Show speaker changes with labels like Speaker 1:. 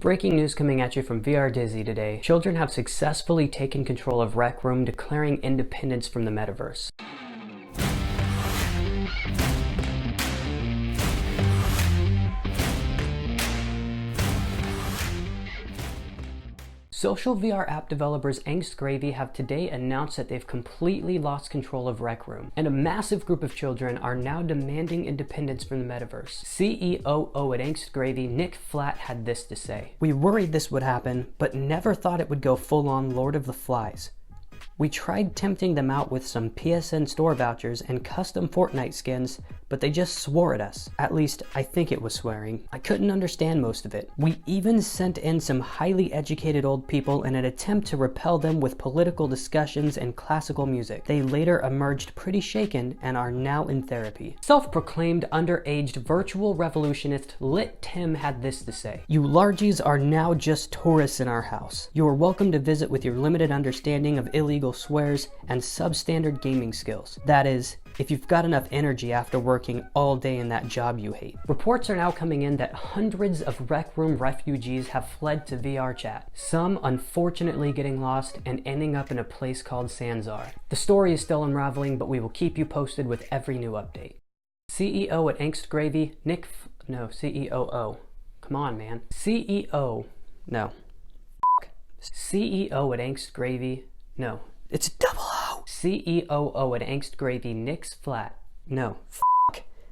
Speaker 1: Breaking news coming at you from VR Dizzy today. Children have successfully taken control of Rec Room, declaring independence from the metaverse. Social VR app developers Angst Gravy have today announced that they've completely lost control of Rec Room, and a massive group of children are now demanding independence from the metaverse. CEO at Angst Gravy, Nick Flat, had this to say: "We worried this would happen, but never thought it would go full-on Lord of the Flies. We tried tempting them out with some PSN store vouchers and custom Fortnite skins, but they just swore at us. At least, I think it was swearing. I couldn't understand most of it. We even sent in some highly educated old people in an attempt to repel them with political discussions and classical music. They later emerged pretty shaken and are now in therapy." Self-proclaimed underaged virtual revolutionist Lit Tim had this to say: "You largies are now just tourists in our house. You are welcome to visit with your limited understanding of illegal swears and substandard gaming skills. That is, if you've got enough energy after working all day in that job you hate." Reports are now coming in that hundreds of Rec Room refugees have fled to VR chat, some unfortunately getting lost and ending up in a place called Sanzar. The story is still unraveling, but we will keep you posted with every new update. CEO at Angst Gravy, CEOO. Come on, man. CEO at Angst Gravy, it's double O. CEO at Angst Gravy, Nick's Flat.